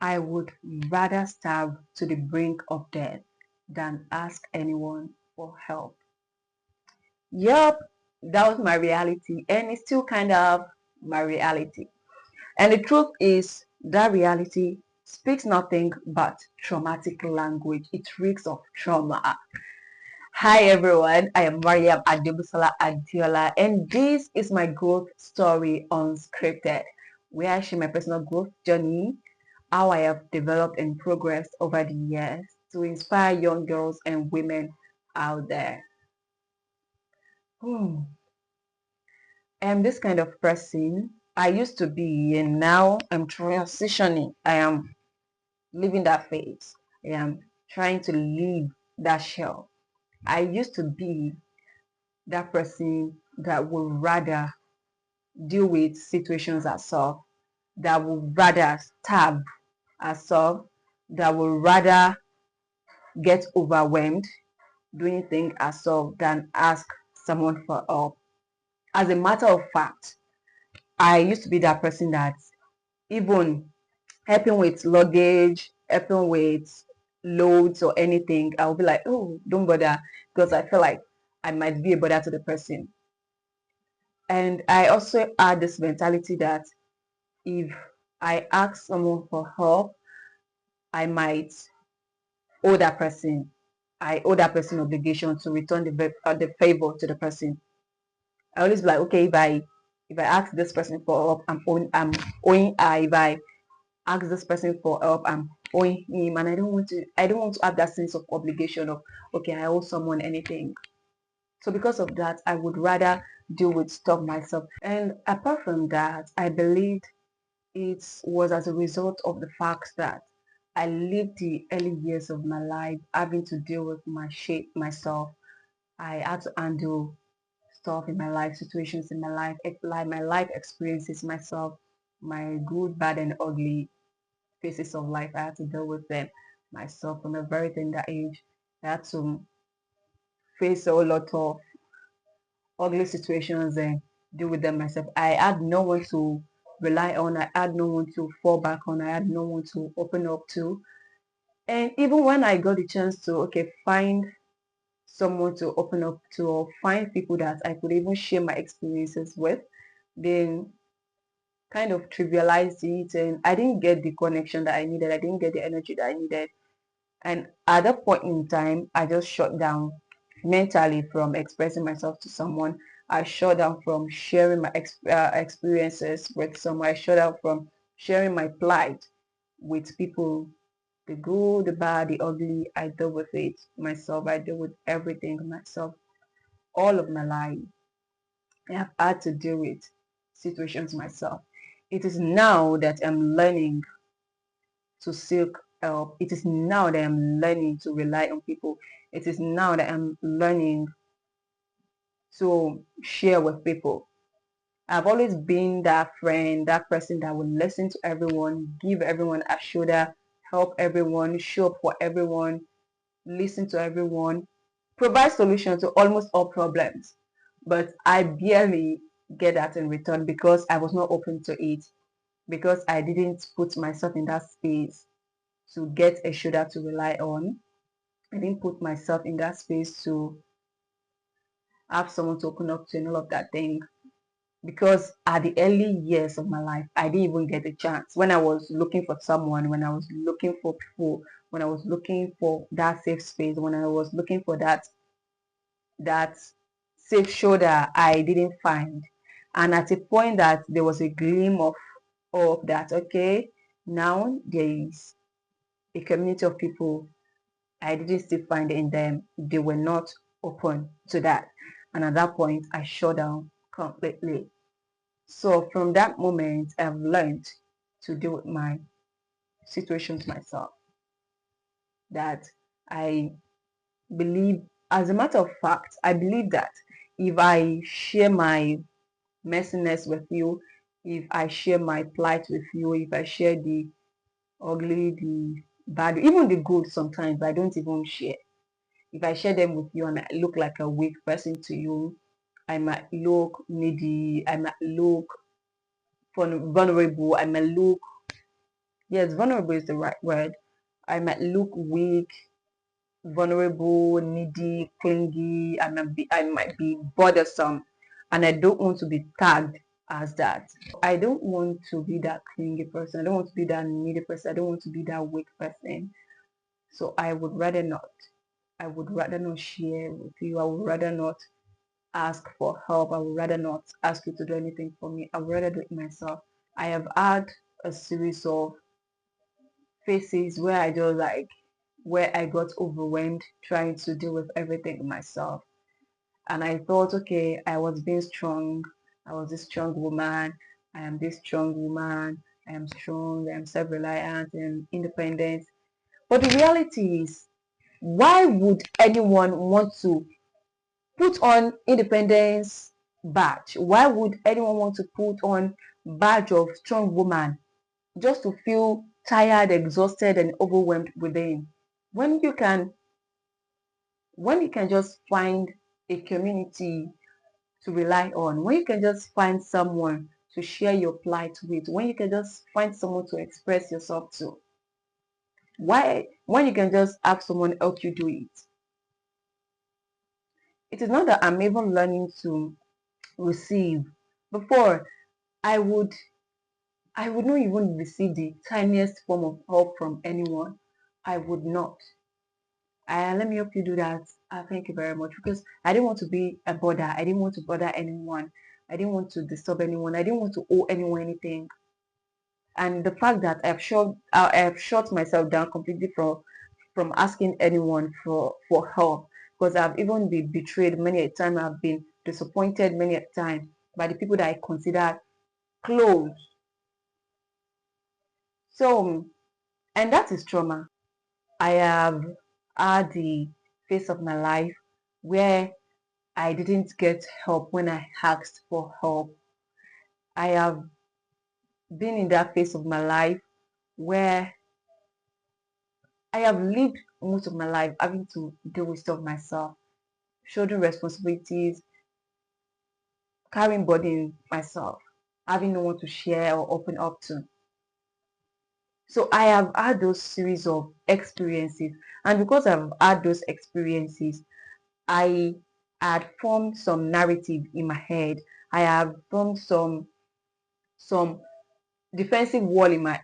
I would rather starve to the brink of death than ask anyone for help. Yup, that was my reality, and it's still kind of my reality. And the truth is, that reality speaks nothing but traumatic language. It reeks of trauma. Hi everyone, I am Mariam Adebusola Adiola, and this is my growth story Unscripted, where I share my personal growth journey, how I have developed and progressed over the years to inspire young girls and women out there. Hmm. I'm this kind of person I used to be, and now I'm transitioning. I am living that phase. I am trying to leave that shell. I used to be that person that would rather deal with situations as solve, that would rather stab as solve, that would rather get overwhelmed doing things as solve than ask someone for help. As a matter of fact, I used to be that person that even helping with luggage, helping with loads or anything, I'll be like, oh, don't bother, because I feel like I might be a bother to the person. And I also had this mentality that if I ask someone for help, I might owe that person. I owe that person obligation to return the favor to the person. I always be like, okay, if I ask this person for help, I'm owing. If I ask this person for help, I'm owing him, and I don't want to have that sense of obligation of, okay, I owe someone anything. So because of that, I would rather deal with stuff myself. And apart from that, I believed it was as a result of the fact that I lived the early years of my life having to deal with my shape myself. I had to handle stuff in my life, situations in my life, like my life experiences myself, my good, bad, and ugly phases of life. I had to deal with them myself from a very tender age. I had to face a lot of ugly situations and deal with them myself. I had no one to rely on. I had no one to fall back on. I had no one to open up to. And even when I got the chance to, okay, find someone to open up to or find people that I could even share my experiences with, then kind of trivialized it, and I didn't get the connection that I needed. I didn't get the energy that I needed. And at that point in time, I just shut down mentally from expressing myself to someone. I shut down from sharing my experiences with someone. I shut down from sharing my plight with people. The good, the bad, the ugly, I deal with it myself. I deal with everything myself. All of my life, I have had to deal with situations myself. It is now that I'm learning to seek help. It is now that I'm learning to rely on people. It is now that I'm learning to share with people. I've always been that friend, that person that will listen to everyone, give everyone a shoulder, help everyone, show up for everyone, listen to everyone, provide solutions to almost all problems. But I barely get that in return because I was not open to it, because I didn't put myself in that space to get a shoulder to rely on. I didn't put myself in that space to have someone to open up to and all of that thing. Because at the early years of my life, I didn't even get a chance. When I was looking for someone, when I was looking for people, when I was looking for that safe space, when I was looking for that safe shoulder, I didn't find. And at a point that there was a gleam of that, okay, now there is a community of people, I didn't still find it in them. They were not open to that. And at that point, I shut down completely. So from that moment, I've learned to deal with my situations myself. That I believe, as a matter of fact, I believe that if I share my messiness with you, if I share my plight with you, if I share the ugly, the bad, even the good sometimes, I don't even share. If I share them with you and I look like a weak person to you, I might look needy, I might look vulnerable, I might look Yes, vulnerable is the right word. I might look weak, vulnerable, needy, clingy, and I might be bothersome, and I don't want to be tagged as that. I don't want to be that clingy person. I don't want to be that needy person. I don't want to be that weak person. So I would rather not. I would rather not share with you. I would rather not ask for help. I would rather not ask you to do anything for me. I would rather do it myself. I have had a series of phases where I just like where I got overwhelmed trying to deal with everything myself. And I thought, okay, I was being strong. I was this strong woman. I am this strong woman. I am strong. I am self-reliant and independent. But the reality is, why would anyone want to put on independence badge? Why would anyone want to put on badge of strong woman just to feel tired, exhausted, and overwhelmed within? When you can just find a community to rely on, when you can just find someone to share your plight with, when you can just find someone to express yourself to, why when you can just have someone help you do it. It is not that I'm even learning to receive. Before, I would not even receive the tiniest form of help from anyone. I would not. Let me help you do that. Thank you very much. Because I didn't want to be a bother. I didn't want to bother anyone. I didn't want to disturb anyone. I didn't want to owe anyone anything. And the fact that I have shut myself down completely from asking anyone for help, because I've even been betrayed many a time. I've been disappointed many a time by the people that I consider close. So, and that is trauma. I have had the phase of my life where I didn't get help when I asked for help. I have been in that phase of my life where I have lived most of my life having to deal with stuff myself, shouldering responsibilities, carrying burden myself, having no one to share or open up to. So I have had those series of experiences, and because I've had those experiences, I had formed some narrative in my head. I have formed some defensive wall in my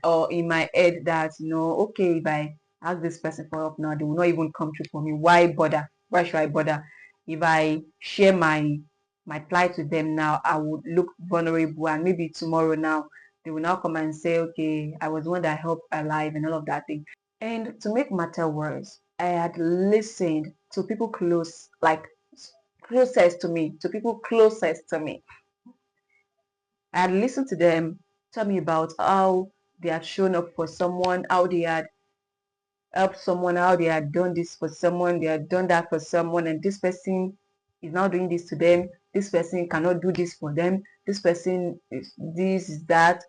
head that, okay, if I ask this person for help now, they will not even come through for me. Why bother? Why should I bother? If I share my plight with them now, I would look vulnerable, and maybe tomorrow now they will now come and say, okay, I was the one that helped alive and all of that thing. And to make matter worse, I had listened to people close, like closest to me, to people closest to me. I had listened to them tell me about how they had shown up for someone, how they had helped someone, how they had done this for someone, they had done that for someone, and this person is now doing this to them. This person cannot do this for them. This person is this, is that.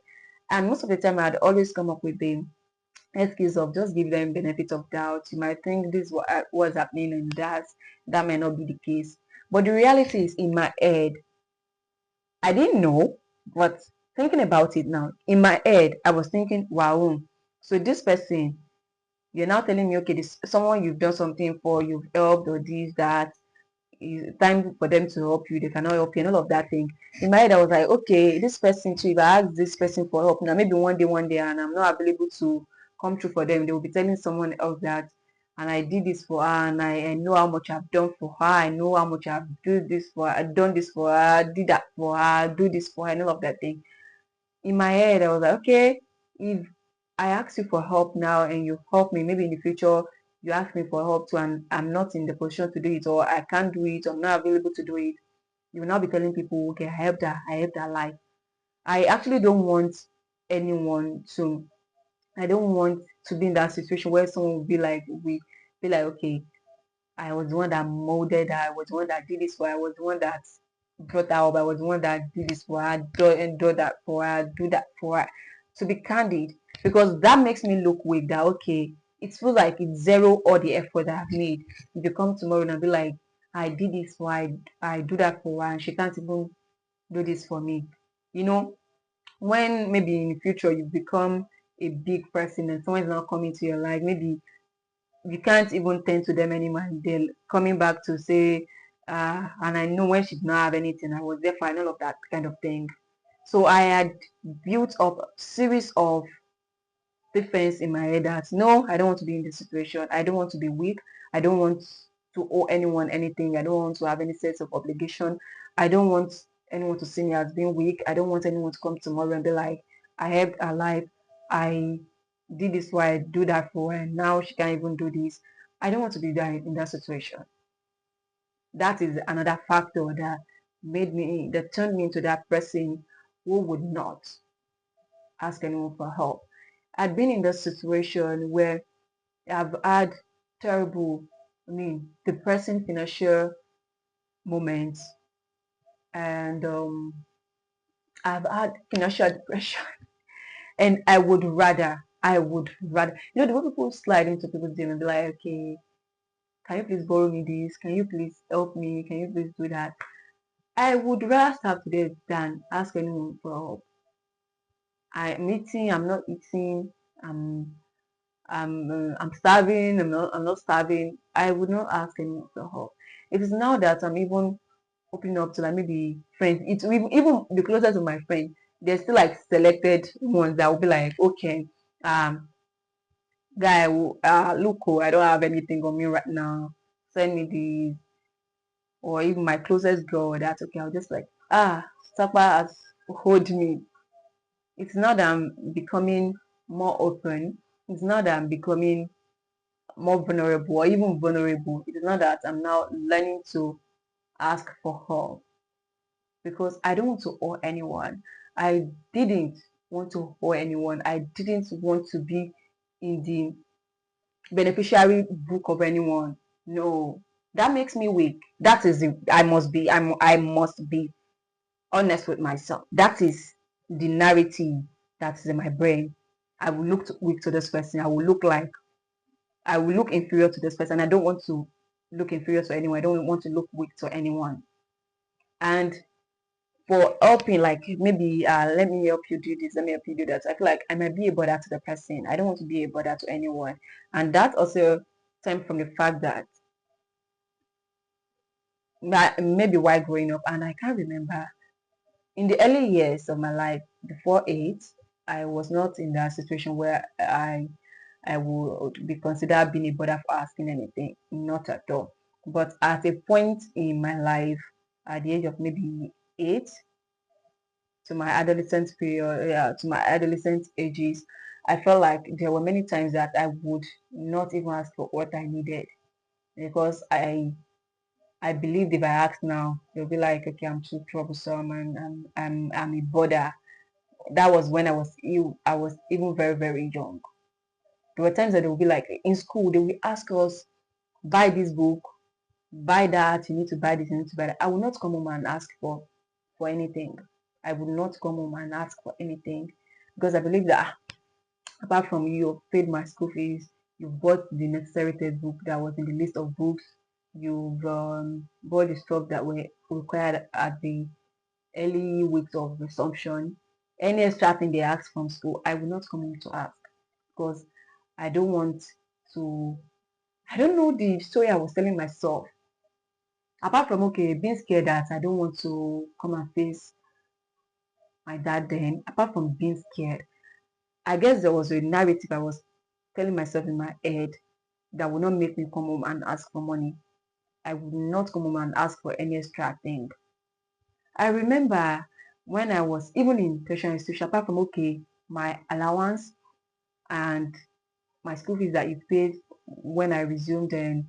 And most of the time, I had always come up with the excuse of just give them benefit of doubt. You might think this was happening, and that may not be the case. But the reality is, in my head, I didn't know, but thinking about it now, in my head, I was thinking, wow, so this person, you're now telling me, okay, this someone you've done something for, you've helped or this, that, is time for them to help you, they cannot help you, and all of that thing. In my head, I was like, okay, this person too, if I ask this person for help now, maybe one day, and I'm not available to come through for them, they will be telling someone else that, and I did this for her, and I know how much I've done for her, I know how much I've do this for her, I've done this for her, did that for her, do this for her, and all of that thing. In my head, I was like, okay, if I ask you for help now and you help me, maybe in the future you ask me for help too, and I'm not in the position to do it, or I can't do it, or I'm not available to do it, you will now be telling people, okay, I helped that life. I actually don't want anyone to, I don't want to be in that situation where someone will be like, okay, I was the one that molded her. I was the one that did this for her. I was the one that brought her up. I was the one that did this for her, do that for her, do that for her. To be candid, because that makes me look weak. That okay, it feels like it's zero all the effort that I've made. If you come tomorrow and be like, I did this for her, I do that for her, and she can't even do this for me. You know, when maybe in the future you become a big person and someone is not coming to your life, maybe you can't even tend to them anymore, and they're coming back to say, and I know when she did not have anything, I was there for, and all of that kind of thing. So I had built up a series of defense in my head that no, I don't want to be in this situation. I don't want to be weak. I don't want to owe anyone anything. I don't want to have any sense of obligation. I don't want anyone to see me as being weak. I don't want anyone to come tomorrow and be like, I helped her life. I did this for I do that for her, and now she can't even do this. I don't want to be there in that situation. That is another factor that turned me into that person who would not ask anyone for help. I'd been in this situation where I've had terrible, depressing financial moments, and I've had financial depression. And I would rather, the way people slide into people's DM and be like, okay, can you please borrow me this? Can you please help me? Can you please do that? I would rather start today than ask anyone for help. I'm eating, I'm not eating, I'm I'm starving, I'm not starving. I would not ask anyone for help. It is now that I'm even opening up to like maybe friends. It's even the closest to my friend. There's still like selected ones that will be like, okay, um, guy, look, oh, I don't have anything on me right now. Send me the, or even my closest girl. That's okay. I'll just like, Sapa has hold me. It's not that I'm becoming more open. It's not that I'm becoming more vulnerable or even vulnerable. It is not that I'm now learning to ask for help because I don't want to owe anyone. I didn't want to owe anyone. I didn't want to be in the beneficiary book of anyone. No, that makes me weak. That is it. I must be honest with myself. That is the narrative that is in my brain. I will look weak to this person. I will look inferior to this person. I don't want to look inferior to anyone. I don't want to look weak to anyone. And for helping, like maybe let me help you do this, let me help you do that. I feel like I might be a bother to the person. I don't want to be a bother to anyone. And that also stems from the fact that maybe while growing up, and I can't remember in the early years of my life before 8, I was not in that situation where I would be considered being a bother for asking anything. Not at all. But at a point in my life, at the age of maybe 8 to my adolescent period, to my adolescent ages, I felt like there were many times that I would not even ask for what I needed because I believed if I asked now, they'll be like, okay, I'm too troublesome and I'm a bother. That was when I was ill. I was even very, very young. There were times that they would be like in school, they will ask us, buy this book, buy that, you need to buy this, you need to buy that. I will not come home and ask for anything. I would not come home and ask for anything because I believe that apart from you paid my school fees, you've bought the necessary textbook that was in the list of books, you've bought the stuff that were required at the early weeks of resumption. Any extra thing they ask from school, I will not come home to ask because I don't want to. I don't know the story I was telling myself. Apart from okay, being scared that I don't want to come and face my dad then, apart from being scared, I guess there was a narrative I was telling myself in my head that would not make me come home and ask for money. I would not come home and ask for any extra thing. I remember when I was even in tertiary institution, apart from okay, my allowance and my school fees that you paid when I resumed the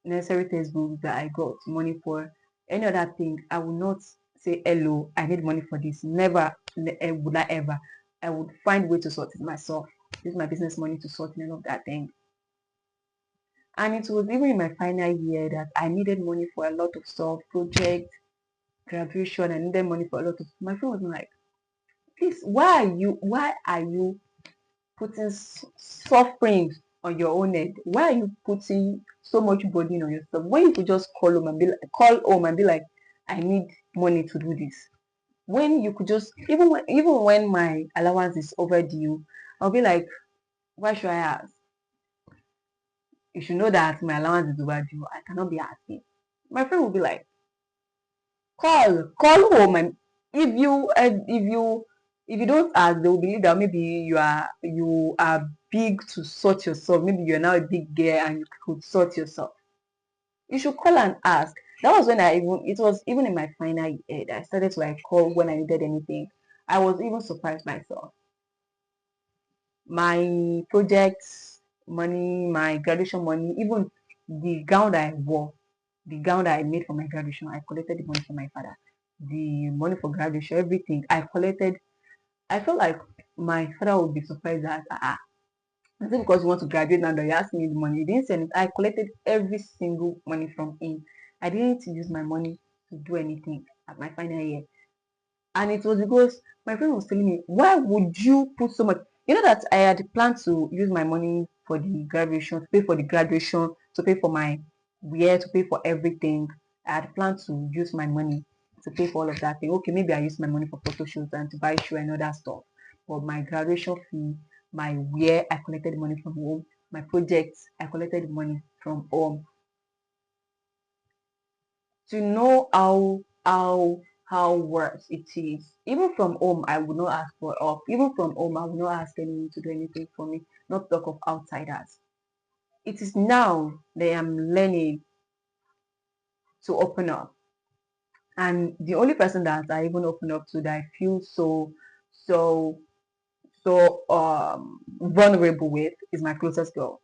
necessary textbooks that I got money for, any other thing, I would not say hello, I need money for this. Never would I ever. I would find way to sort it myself. Use my business money to sort all of that thing. And it was even in my final year that I needed money for a lot of stuff, project, graduation. I needed money for a lot of. My friend was like, "Please, why are you putting suffering on your own head? Why are you putting so much burden on yourself? When you could just call home and be like, I need money to do this. When you could just even when my allowance is overdue, I'll be like, why should I ask? You should know that my allowance is overdue. I cannot be asking. My friend will be like, call home, and if you don't ask, they will believe that maybe you are big to sort yourself. Maybe you're now a big girl and you could sort yourself. You should call and ask. That was when it was even in my final year that I started to like call when I needed anything. I was even surprised myself. My projects money, my graduation money, even the gown that I wore, the gown that I made for my graduation, I collected the money from my father. The money for graduation, everything I collected. I felt like my father would be surprised that is it because you want to graduate now that you asked me the money? He didn't send it. I collected every single money from him. I didn't use my money to do anything at my final year. And it was because my friend was telling me, why would you put so much? You know that I had planned to use my money for the graduation, to pay for the graduation, to pay for my wear, to pay for everything. I had planned to use my money to pay for all of that thing. Okay, maybe I use my money for photo shoots and to buy shoe and other stuff. But my graduation fee, my wear, I collected the money from home. My projects, I collected the money from home. To know how worse it is. Even from home, I would not ask for help. Even from home, I would not ask anyone to do anything for me, not talk of outsiders. It is now that I'm learning to open up. And the only person that I even open up to that I feel so vulnerable with is my closest girl.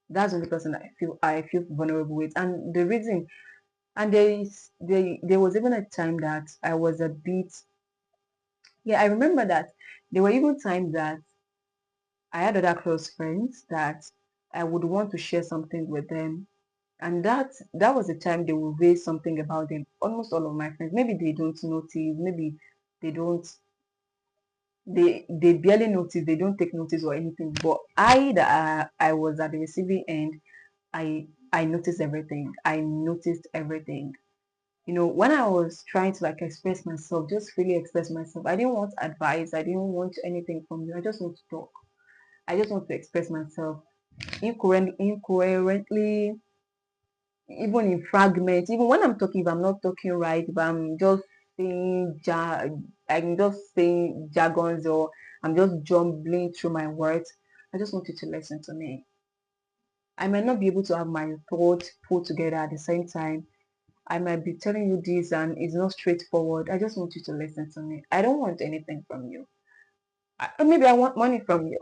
That's the only person that I feel vulnerable with. And the reason and there was even a time that I was a bit. Yeah, I remember that there were even times that I had other close friends that I would want to share something with them. And that was the time they would raise something about them. Almost all of my friends, maybe they don't notice, maybe they don't they barely notice, they don't take notice or anything. But I was at the receiving end, I noticed everything. I noticed everything. When I was trying to like express myself, just really express myself, I didn't want advice. I didn't want anything from you. I just want to talk. I just want to express myself incoherently, even in fragments. Even when I'm talking, if I'm not talking right, if I'm just saying jargons, or I'm just jumbling through my words. I just want you to listen to me. I might not be able to have my thoughts put together at the same time. I might be telling you this and it's not straightforward. I just want you to listen to me. I don't want anything from you. Maybe I want money from you.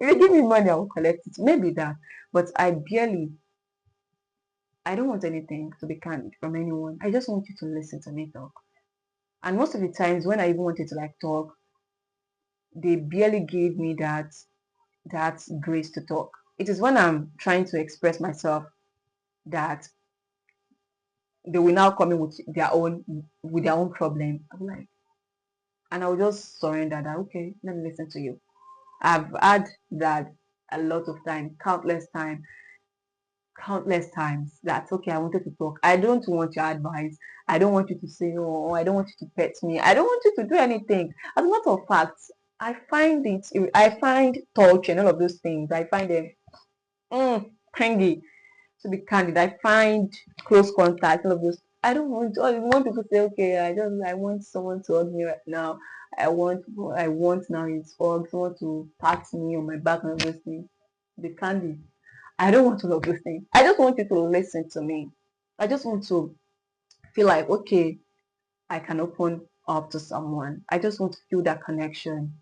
If you give me money, I will collect it. Maybe that. But I don't want anything, to be candid, from anyone. I just want you to listen to me talk. And most of the times when I even wanted to like talk, they barely gave me that grace to talk. It is when I'm trying to express myself that they will now come in with their own problem. I'm like, and I'll just surrender that, okay, let me listen to you. I've had that a lot of time, countless times. That's okay, I wanted to talk. I don't want your advice. I don't want you to say, oh, I don't want you to pet me. I don't want you to do anything. As a matter of fact, I find touch and all of those things, I find them cringy, to be candid. I find close contact, all of those. I don't want people to say, okay, I want someone to hug me right now. What I want now is hug, someone to pat me on my back and all those things. Be candid. I don't want all of those things. I just want you to listen to me. I just want to feel like, okay, I can open up to someone. I just want to feel that connection.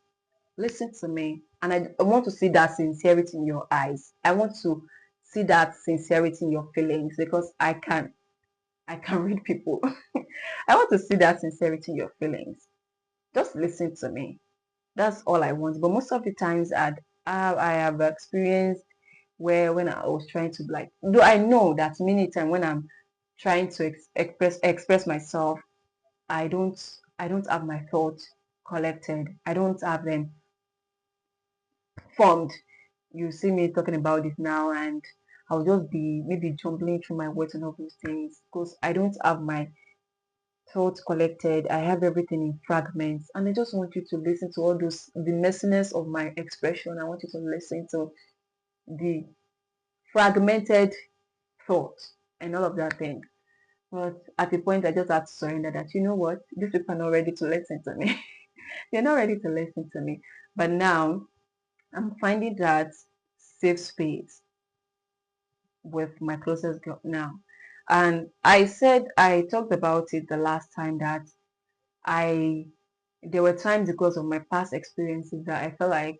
Listen to me. And I want to see that sincerity in your eyes. I want to see that sincerity in your feelings, because I can read people. I want to see that sincerity in your feelings. Just listen to me. That's all I want. But most of the times I have experienced where when I was trying to like, though I know that many times when I'm trying to express myself, I don't have my thoughts collected. I don't have them formed. You see me talking about it now, and I'll just be maybe jumbling through my words and all those things, because I don't have thoughts collected. I have everything in fragments, and I just want you to listen to all those the messiness of my expression. I want you to listen to the fragmented thoughts and all of that thing. But at a point, I just had to surrender that, you know what, these people are not ready to listen to me. They're not ready to listen to me. But now I'm finding that safe space with my closest girl now. And I talked about it the last time that I, there were times because of my past experiences that I felt like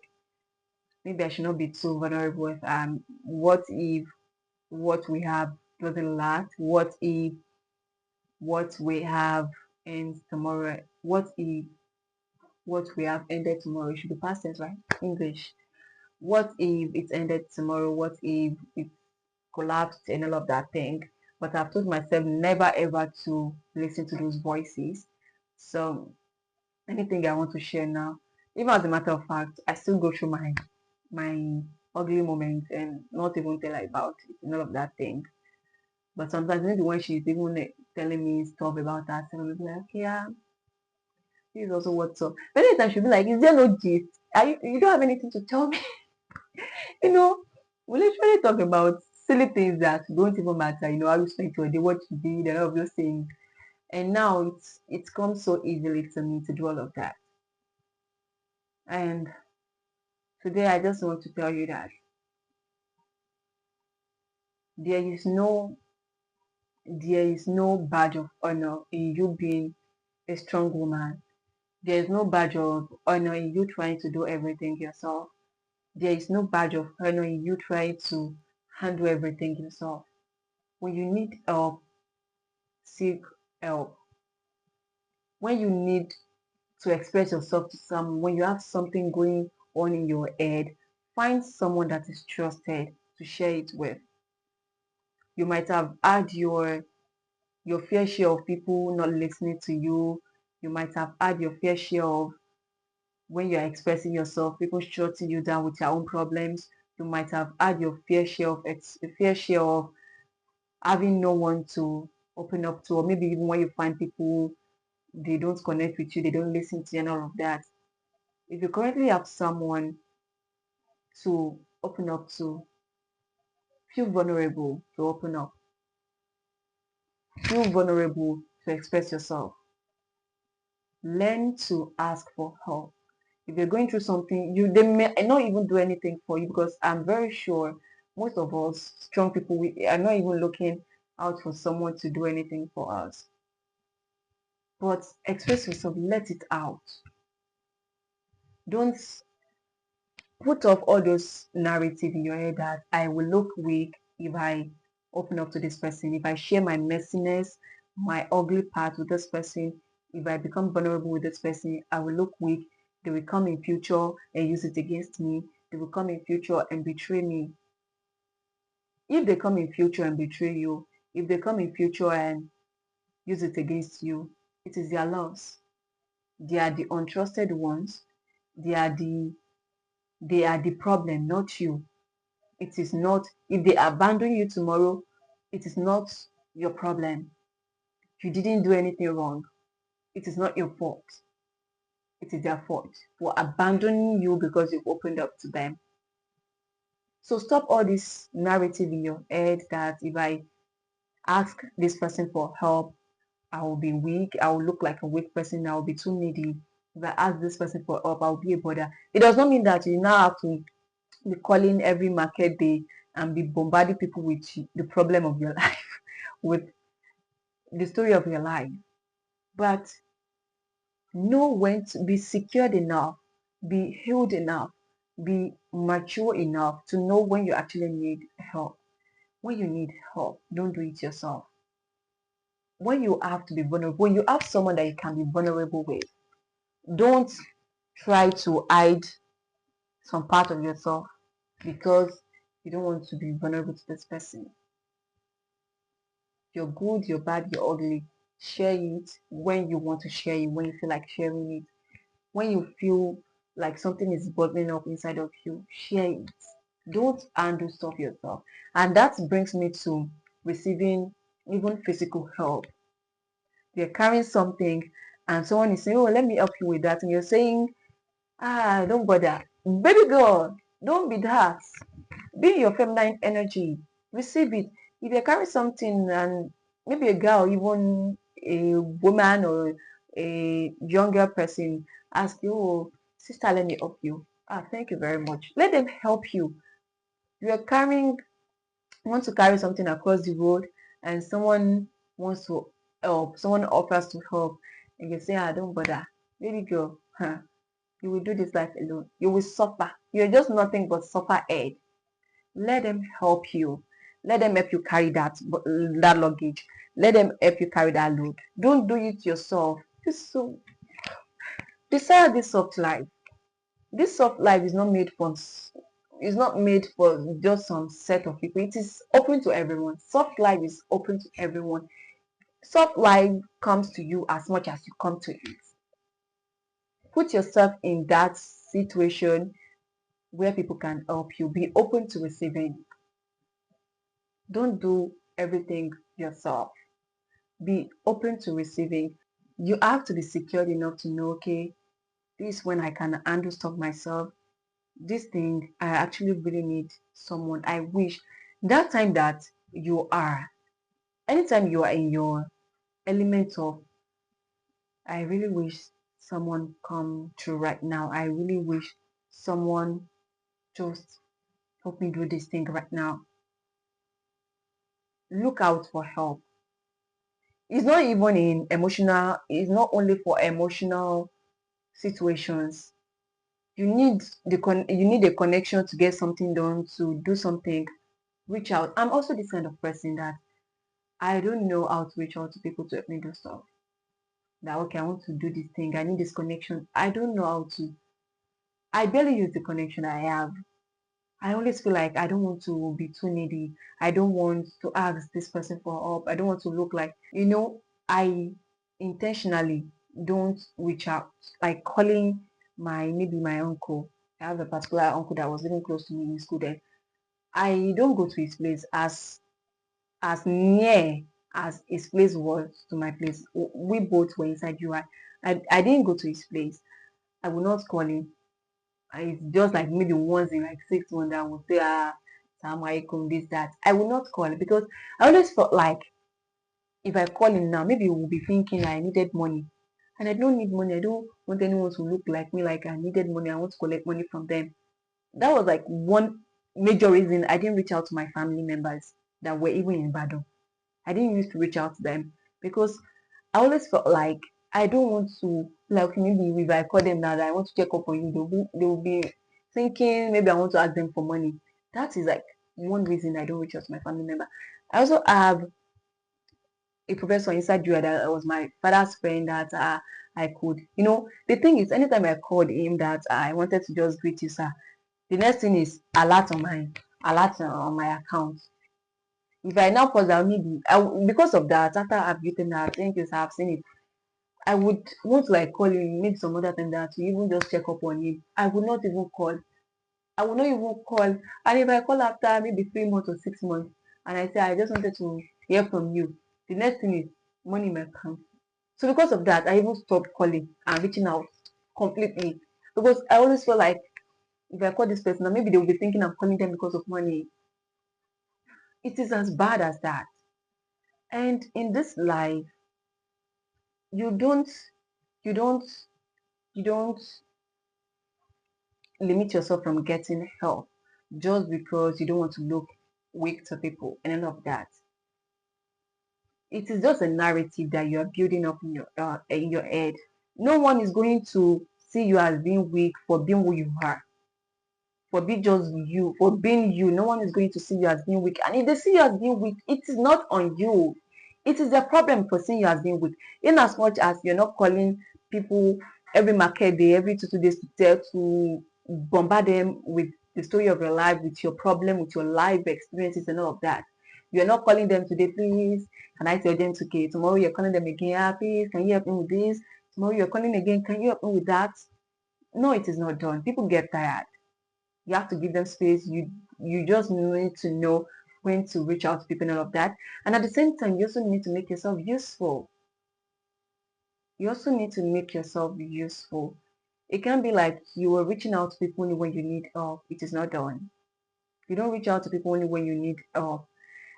maybe I should not be too vulnerable with what if what we have doesn't last? What if what we have ends tomorrow? What if what we have ended tomorrow? It should be past tense, right? English. What if it ended tomorrow? What if it collapsed and all of that thing? But I've told myself never ever to listen to those voices. So anything I want to share now, even as a matter of fact, I still go through my ugly moments and not even tell her about it and all of that thing. But sometimes maybe when she's even telling me stuff about that, and I'm like, okay, yeah, this is also what's up. Many times she'll be like, is there no gist? You don't have anything to tell me? You know, we literally talk about silly things that don't even matter. You know, how you spent your day, what you did, and all of those things. And now it's come so easily to me to do all of that. And today I just want to tell you that there is no there is no badge of honor in you being a strong woman. There is no badge of honor in you trying to do everything yourself. There is no badge of honor in you trying to handle everything yourself. When you need help, seek help. When you need to express yourself to someone, when you have something going on in your head, find someone that is trusted to share it with. You might have had your fair share of people not listening to you. You might have had your fair share of when you're expressing yourself, people shutting you down with your own problems. You might have had your fair share of having no one to open up to, or maybe even when you find people, they don't connect with you, they don't listen to you, and all of that. If you currently have someone to open up to, feel vulnerable to open up, feel vulnerable to express yourself. Learn to ask for help. If you're going through something, they may not even do anything for you because I'm very sure most of us strong people we are not even looking out for someone to do anything for us. But express yourself, let it out. Don't put off all those narrative in your head that I will look weak if I open up to this person, if I share my messiness, my ugly part with this person, if I become vulnerable with this person, I will look weak. They will come in future and use it against me. They will come in future and betray me. If they come in future and betray you, if they come in future and use it against you, it is their loss. They are the untrusted ones. They are the problem, not you. It is not, if they abandon you tomorrow, it is not your problem. You didn't do anything wrong. It is not your fault. It is their fault for abandoning you because you've opened up to them. So stop all this narrative in your head that if I ask this person for help, I will be weak. I will look like a weak person. I will be too needy. If I ask this person for help, I'll be a bother. It does not mean that you now have to be calling every market day and be bombarding people with the problem of your life, with the story of your life. But know when to be secured enough, be healed enough, be mature enough to know when you actually need help. When you need help, don't do it yourself. When you have to be vulnerable, when you have someone that you can be vulnerable with, don't try to hide some part of yourself because you don't want to be vulnerable to this person. You're good, you're bad, you're ugly. Share it when you want to share it, when you feel like sharing it. When you feel like something is bubbling up inside of you, share it. Don't handle stuff yourself. And that brings me to receiving even physical help. You're carrying something and someone is saying, oh, let me help you with that. And you're saying, don't bother. Baby girl, don't be that. Be your feminine energy. Receive it. If you're carrying something and maybe a girl, even a woman or a younger person ask you, oh, sister, let me help you. Thank you very much. Let them help you. You're carrying, want to carry something across the road and someone wants to help, someone offers to help, and you say, don't bother. Baby girl, you will do this life alone. You will suffer. You're just nothing but suffer head. Let them help you. Let them help you carry that luggage. Let them help you carry that load. Don't do it yourself. So desire this soft life. This soft life is not made for just some set of people. It is open to everyone. Soft life is open to everyone. Soft life comes to you as much as you come to it. Put yourself in that situation where people can help you. Be open to receiving. Don't do everything yourself. Be open to receiving. You have to be secured enough to know, okay, this is when I can handle stuff myself. This thing, I actually really need someone. I wish that time that you are, anytime you are in your element of, I really wish someone come through right now. I really wish someone just help me do this thing right now. Look out for help. It's not even in emotional, it's not only for emotional situations. You need a connection to get something done, to do something. Reach out. I'm also this kind of person that I don't know how to reach out to people to help me do stuff. That okay, I want to do this thing. I need this connection. I don't know how to. I barely use the connection I have. I always feel like I don't want to be too needy. I don't want to ask this person for help. I don't want to look like, I intentionally don't reach out. Like calling maybe my uncle. I have a particular uncle that was living close to me in school then. I don't go to his place as near as his place was to my place. We both were inside UI. I didn't go to his place. I will not call him. It's just like maybe once in like 6 months that I will say, Salam alaikum, this, that. I will not call it because I always felt like if I call him now, maybe he will be thinking I needed money. And I don't need money. I don't want anyone to look like me like I needed money. I want to collect money from them. That was like one major reason I didn't reach out to my family members that were even in Badon. I didn't used to reach out to them because I always felt like I don't want to, like, maybe if I call them now that I want to check up on you, they will be thinking maybe I want to ask them for money. That is like one reason I don't reach out to my family member. I also have a professor inside you that was my father's friend that I could, the thing is, anytime I called him that I wanted to just greet you, sir, the next thing is alert on my account. If I now pause, because of that, after I've written that, thank you, sir, I've seen it. I would want to like call him maybe some other time that to even just check up on him. I would not even call. I would not even call. And if I call after maybe 3 months or 6 months and I say I just wanted to hear from you, the next thing is money in my account. So because of that, I even stopped calling and reaching out completely. Because I always feel like if I call this person, maybe they will be thinking I'm calling them because of money. It is as bad as that. And in this life, you don't you don't you don't limit yourself from getting help just because you don't want to look weak to people and all of that. It is just a narrative that you are building up in your head. No one is going to see you as being weak for being who you are, for being just you, for being you. No one is going to see you as being weak. And if they see you as being weak, it is not on you. It is their problem for seeing you as being weak. In as much as you're not calling people every market day, every 2 days to bombard them with the story of your life, with your problem, with your life experiences and all of that. You're not calling them today, please. Can I tell them okay? Tomorrow you're calling them again, please. Can you help me with this? Tomorrow you're calling again. Can you help me with that? No, it is not done. People get tired. You have to give them space. You just need to know when to reach out to people and all of that. And at the same time, you also need to make yourself useful. You also need to make yourself useful. It can't be like you are reaching out to people only when you need help. It is not done. You don't reach out to people only when you need help.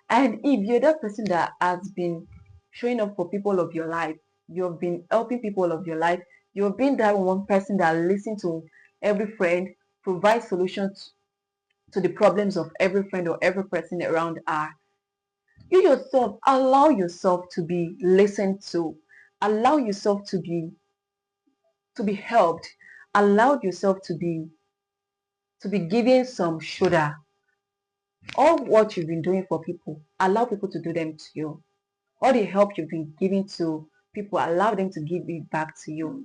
And if you're that person that has been showing up for people of your life, you've been helping people of your life, you've been that one person that listens to every friend, provides solutions to the problems of every friend or every person around her. You yourself allow yourself to be listened to, allow yourself to be helped, allow yourself to be given some shoulder. All what you've been doing for people, allow people to do them to you. All the help you've been giving to people, allow them to give it back to you.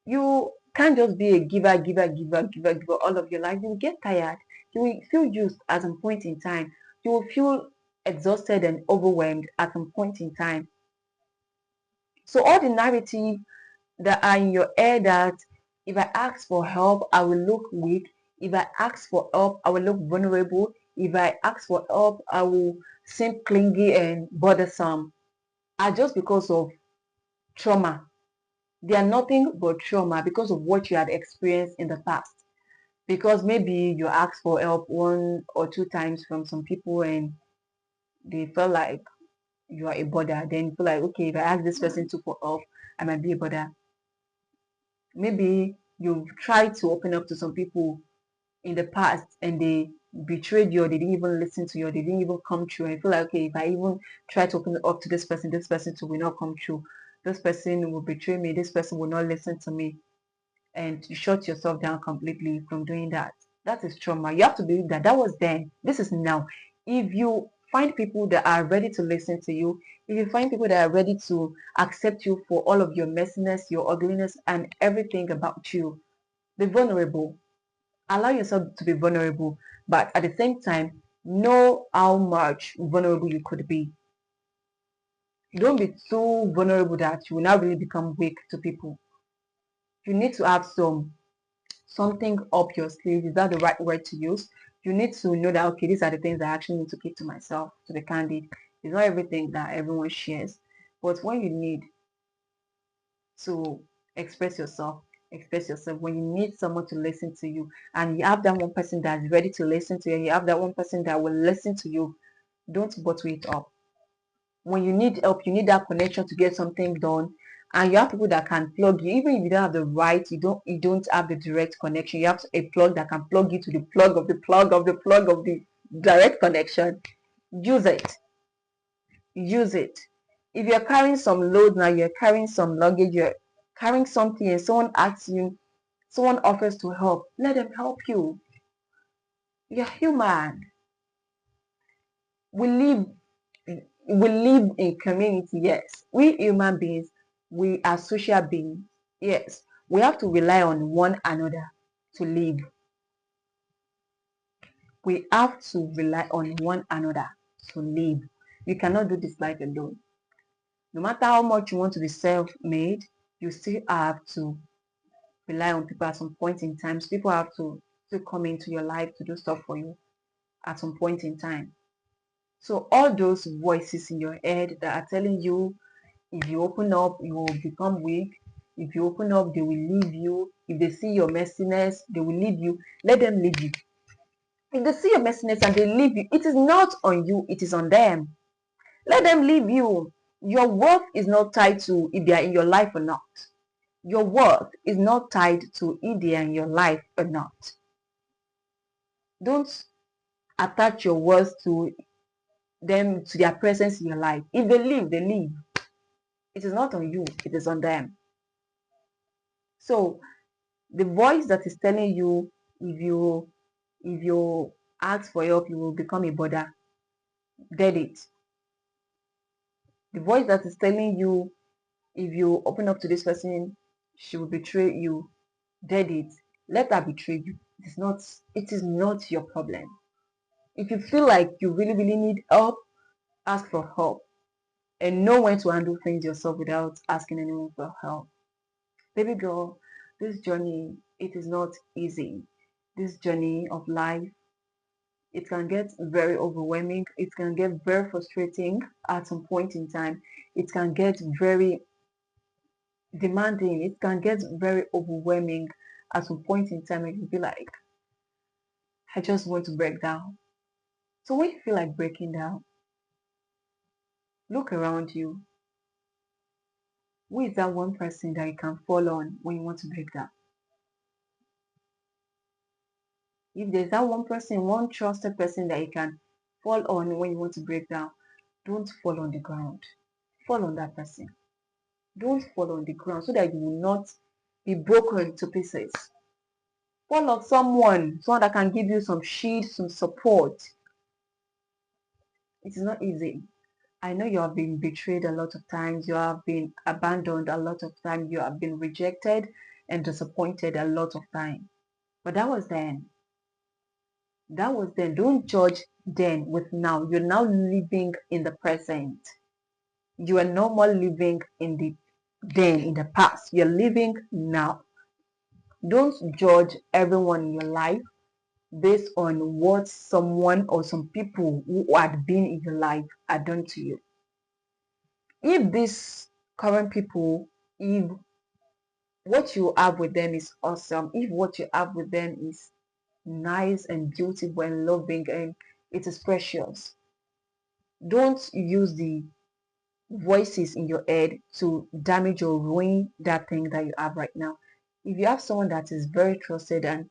You can't just be a giver all of your life. You will get tired. You will feel used at some point in time. You will feel exhausted and overwhelmed at some point in time. So all the narrative that are in your head that if I ask for help, I will look weak. If I ask for help, I will look vulnerable. If I ask for help, I will seem clingy and bothersome. Are just because of trauma. They are nothing but trauma because of what you had experienced in the past. Because maybe you asked for help one or two times from some people and they felt like you are a bother. Then you feel like, okay, if I ask this person to for help, I might be a bother. Maybe you've tried to open up to some people in the past and they betrayed you or they didn't even listen to you or they didn't even come true. And I feel like, okay, if I even try to open up to this person too will not come true. This person will betray me, this person will not listen to me. And you shut yourself down completely from doing that. That is trauma. You have to believe that that was then. This is now. If you find people that are ready to listen to you, if you find people that are ready to accept you for all of your messiness, your ugliness, and everything about you, be vulnerable. Allow yourself to be vulnerable, but at the same time, know how much vulnerable you could be. Don't be too vulnerable that you will not really become weak to people. You need to have something up your sleeve. Is that the right word to use? You need to know that okay, these are the things I actually need to keep to myself, to be candid. It's not everything that everyone shares. But when you need to express yourself, express yourself. When you need someone to listen to you, and you have that one person that's ready to listen to you, and you have that one person that will listen to you, don't bottle it up. When you need help, you need that connection to get something done. And you have people that can plug you, even if you don't have the right, you don't have the direct connection. You have a plug that can plug you to the plug of the plug of the plug of the direct connection. Use it. Use it. If you're carrying some load now, you're carrying some luggage, you're carrying something, and someone asks you, someone offers to help, let them help you. You're human. We live we live in community, yes. We human beings, we are social beings, yes. We have to rely on one another to live. We have to rely on one another to live. You cannot do this life alone. No matter how much you want to be self-made, you still have to rely on people at some point in time. So people have to come into your life to do stuff for you at some point in time. So all those voices in your head that are telling you if you open up, you will become weak. If you open up, they will leave you. If they see your messiness, they will leave you. Let them leave you. If they see your messiness and they leave you, it is not on you, it is on them. Let them leave you. Your worth is not tied to if they are in your life or not. Your worth is not tied to if they are in your life or not. Don't attach your worth to them, to their presence in your life. If they leave, they leave. It is not on you, it is on them. So the voice that is telling you if you ask for help you will become a bother, dead it. The voice that is telling you if you open up to this person she will betray you, dead it. Let her betray you. It is not your problem. If you feel like you really need help, ask for help and know when to handle things yourself without asking anyone for help. Baby girl, this journey, it is not easy. This journey of life, it can get very overwhelming. It can get very frustrating at some point in time. It can get very demanding. It can get very overwhelming at some point in time, and you'll be like, I just want to break down. So when you feel like breaking down, look around you. Who is that one person that you can fall on when you want to break down? If there's that one person, one trusted person that you can fall on when you want to break down, don't fall on the ground. Fall on that person. Don't fall on the ground so that you will not be broken to pieces. Fall on someone that can give you some shield, some support. It is not easy. I know you have been betrayed a lot of times, you have been abandoned a lot of times, you have been rejected and disappointed a lot of times. But that was then. That was then. Don't judge then with now. You're now living in the present. You are no more living in the then, in the past. You're living now. Don't judge everyone in your life based on what someone or some people who had been in your life are done to you. If these current people, if what you have with them is awesome, if what you have with them is nice and beautiful and loving and it is precious, don't use the voices in your head to damage or ruin that thing that you have right now. If you have someone that is very trusted and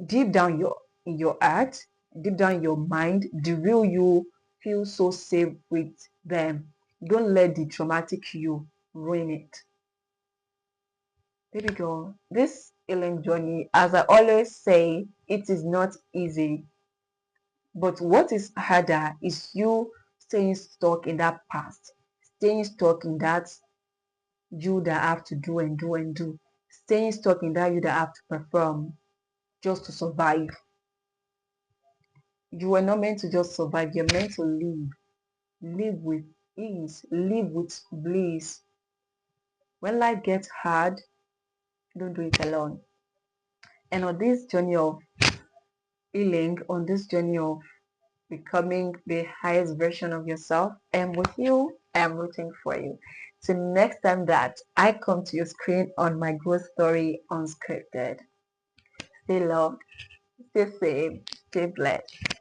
deep down in your heart, deep down in your mind, the real you feel so safe with them, don't let the traumatic you ruin it. Baby girl, this healing journey, as I always say, it is not easy. But what is harder is you staying stuck in that past, staying stuck in that you that have to do and do and do, staying stuck in that you that have to perform just to survive. You were not meant to just survive, you're meant to live. Live with ease, live with bliss. When life gets hard, don't do it alone. And on this journey of healing, on this journey of becoming the highest version of yourself, I am with you. I am rooting for you. So next time that I come to your screen on my growth story unscripted, stay loved, stay safe, stay blessed.